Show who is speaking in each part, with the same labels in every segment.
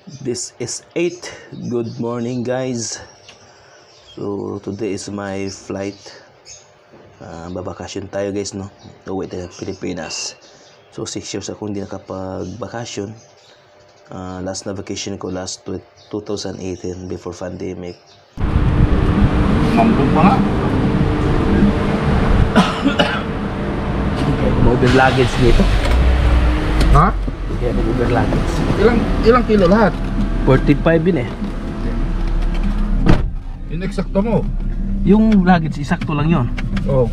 Speaker 1: This is 8. Good morning, guys. So today is my flight. Babakasyon tayo, guys, no? Uwi tayo ng Pilipinas. So 6 years ako hindi nakapag-bakasyon. Last na vacation ko last 2018 before pandemic.
Speaker 2: Mambot pa nga.
Speaker 1: Over luggage dito.
Speaker 2: Ha?
Speaker 1: Kaya over luggage.
Speaker 2: Ilang kilo lahat?
Speaker 1: 45 yun eh.
Speaker 2: Ineksakto mo.
Speaker 1: Yung luggage, isakto lang yun.
Speaker 2: Oh.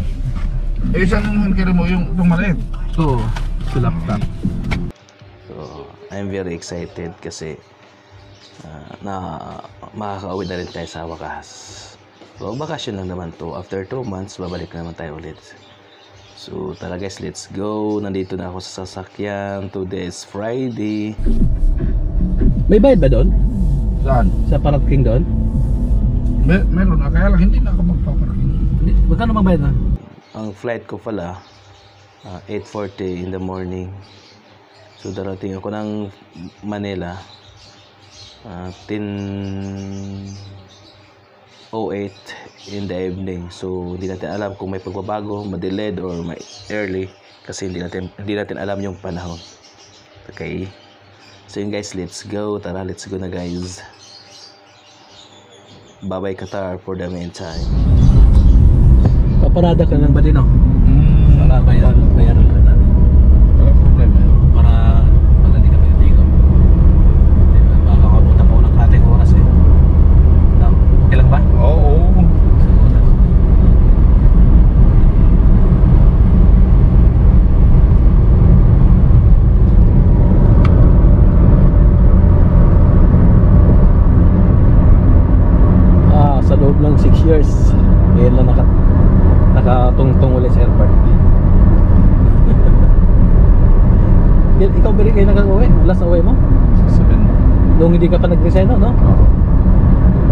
Speaker 2: Eh, saan yung hand carry mo? Yung itong maliit?
Speaker 1: So, sa laptop. So, I'm very excited kasi na makaka-uwi na rin tayo sa wakas. So, bakasyon lang naman to. After 2 months, babalik na naman tayo ulit. So, tara guys, let's go. Nandito na ako sa sasakyan. Today is Friday. May bayad ba doon?
Speaker 2: Saan?
Speaker 1: Sa parking doon?
Speaker 2: Meron na, kaya lang hindi na ako magpaparking.
Speaker 1: Magkano magbayad na? Ang flight ko pala, 8:40 in the morning. So, darating ako ng Manila, 10:08 in the evening. So hindi natin alam kung may pagbabago, ma-delayed or may early kasi hindi natin alam yung panahon. Okay. So yun guys, let's go. Tara, let's go na guys. Bye-bye Qatar for the meantime. Paparada ka lang ba din, no? Para bayaran lang natin.
Speaker 2: Wala problema.
Speaker 1: Para hindi ka pinitigo. Baka kabuta pa ng ating oras eh. No? Okay lang ba?
Speaker 2: Oo.
Speaker 1: Sa loob ng 6 years, ngayon lang nakatungtong ulit sa airport. Ikaw ba rin kayo nakauwi? Last na uwi mo?
Speaker 2: 7.
Speaker 1: Nung hindi ka pa nag-resign, no?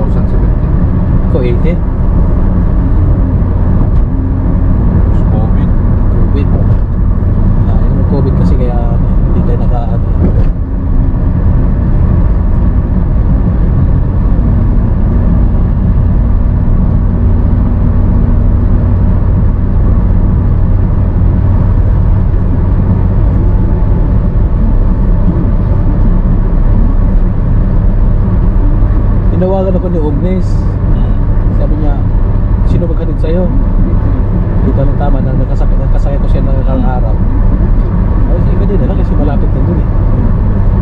Speaker 2: 2017.
Speaker 1: Ako 18.
Speaker 2: COVID.
Speaker 1: COVID. Yung COVID kasi kaya hindi tayo naka-ano. Tinawagan ako ni Omnis. Sabi niya, sino maghatid sa'yo? Dito ng tama na nakasakay ko siya ng araw. Ay, sige ka din na lang kasi malapit na dun eh.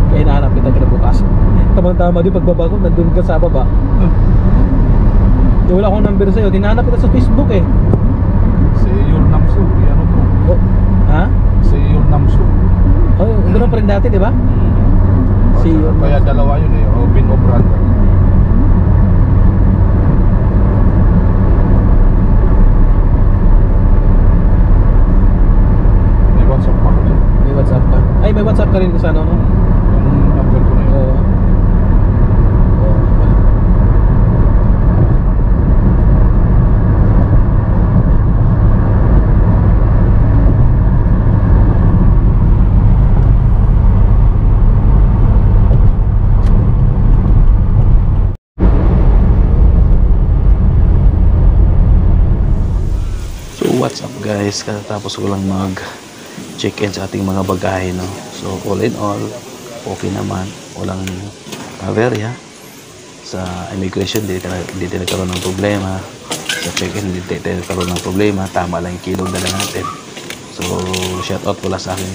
Speaker 1: Kaya hinahanap kita kinabukasan. Tamang-tama din pagbaba ko, nandun ka sa baba. Wala akong number sa'yo, hinahanap kita sa Facebook eh.
Speaker 2: Say your namso. Ano po?
Speaker 1: Oh, ha?
Speaker 2: Say your namso.
Speaker 1: Oh, ganoon pa rin dati, di ba? See your
Speaker 2: Kaya dalawa yun eh. Obin o Branda. May WhatsApp pa ko dyan.
Speaker 1: May WhatsApp ka? Ay, may WhatsApp ka rin sa ano, no?
Speaker 2: Yung number ko na yun.
Speaker 1: Oo. What's up guys, katapos ko lang mag check-in sa ating mga bagahe, no? So all in all, okay naman, walang aberya. Sa immigration hindi tayo nagkaroon ng problema, sa check-in hindi tayo nagkaroon ng problema, tama lang yung kilong dala natin. So shout out pala sa akin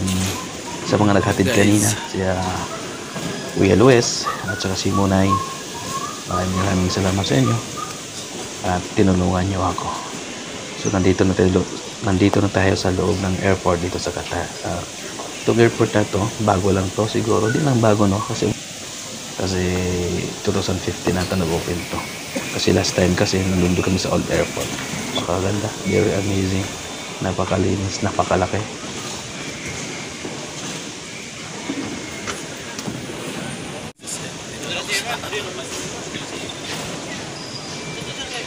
Speaker 1: sa mga naghatid kanina, siya Kuya Luis at saka si Munay. Maraming salamat sa inyo at tinulungan nyo ako. So nandito na tayo sa loob ng airport dito sa Qatar. Itong airport na to, bago lang to siguro. Di lang bago, no? Kasi 2015 nata nag-open to. Kasi last time kasi nandun kami sa old airport. Makaganda, very amazing. Napakalinis, napakalaki.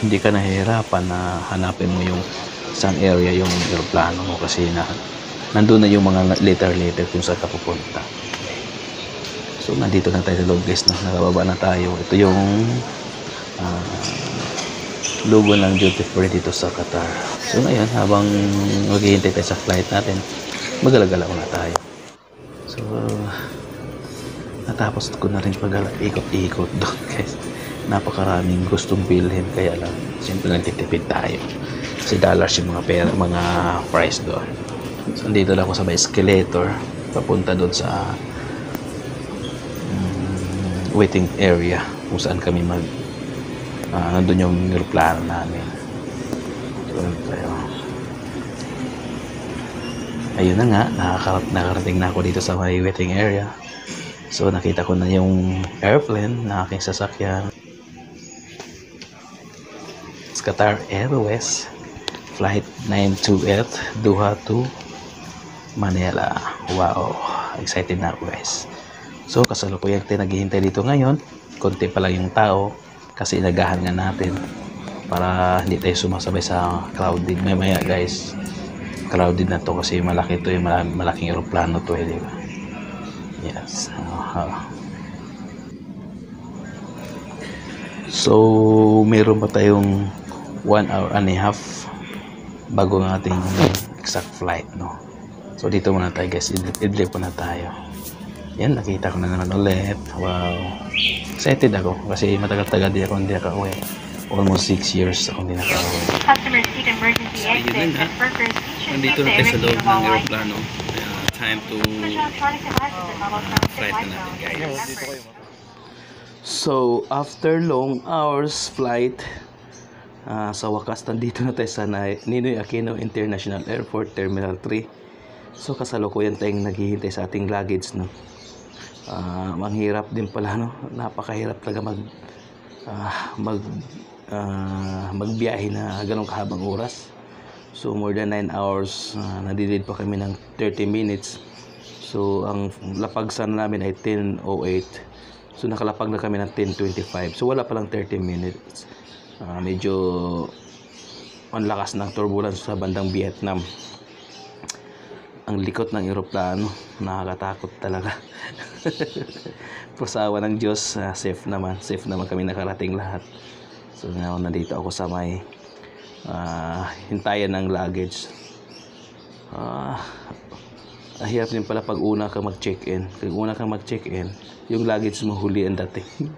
Speaker 1: Hindi ka nahihirapan na hanapin mo yung saan area yung aeroplano mo kasi nandun na yung mga later kung saan ka pupunta. So nandito na tayo sa loob guys, no? Nakababa na tayo. Ito yung logo ng duty free dito sa Qatar. So ngayon, habang maghihintay tayo sa flight natin, magalagala na tayo. So natapos ko na rin ikot-ikot doon guys. Napakaraming gustong bilhin, kaya lang siyempre nagtitipid tayo kasi dollars yung mga pera, mga price doon. So dito lang ako sa may escalator papunta doon sa waiting area kung saan kami nandun yung aeroplano namin. So, ayun na nga, nakarating na ako dito sa may waiting area. So nakita ko na yung airplane na aking sasakyan. It's Qatar Airways Flight 928 Doha to Manila. Wow, excited na ako guys. So kasalukuyan tayo naghihintay dito ngayon. Konti pa lang yung tao kasi inagahan nga natin para hindi tayo sumasabay sa crowded. Mamaya guys, crowded na to kasi malaki to, yung malaking aeroplano to, di ba? Yes. So meron pa tayong 1 hour and a half bago ng ating exact flight, no? So dito muna tayo guys, idlip muna tayo. Yan, nakita ko na naman ulit. Wow, excited ako kasi matagal-tagal di ako hindi nakauwi. Almost 6 years ako hindi nakauwi.
Speaker 3: So yun na, nandito na tayo sa loob ng aeroplano. Time to flight na natin guys.
Speaker 1: So after long hours flight, sa wakas nandito na tayo sa Ninoy Aquino International Airport Terminal 3. So kasalukuyan tayong naghihintay sa ating luggage, no? Manghirap din pala, no? Napakahirap talaga magbiyahe na ganong kahabang oras. So more than 9 hours, nadidelayed pa kami ng 30 minutes. So ang lapagsan namin ay 10:08. So nakalapag na kami ng 10:25. So wala pa lang 30 minutes. Medyo ang lakas ng turbulence sa bandang Vietnam. Ang likot ng eroplano, nakakatakot talaga. Pasawa ng Diyos, safe naman kami nakarating lahat. So ngayon nandito ako sa may hintayan ng luggage. Hirap din pala pag una kang mag-check-in. Pag una kang mag-check-in, yung luggage mo huli ang dating.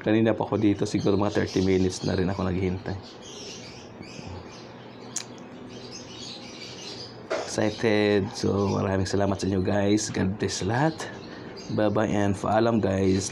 Speaker 1: Kanina pa ako dito, siguro mga 30 minutes na rin ako naghihintay. Excited. So maraming salamat sa inyo guys. God bless lahat. Bye bye and paalam guys.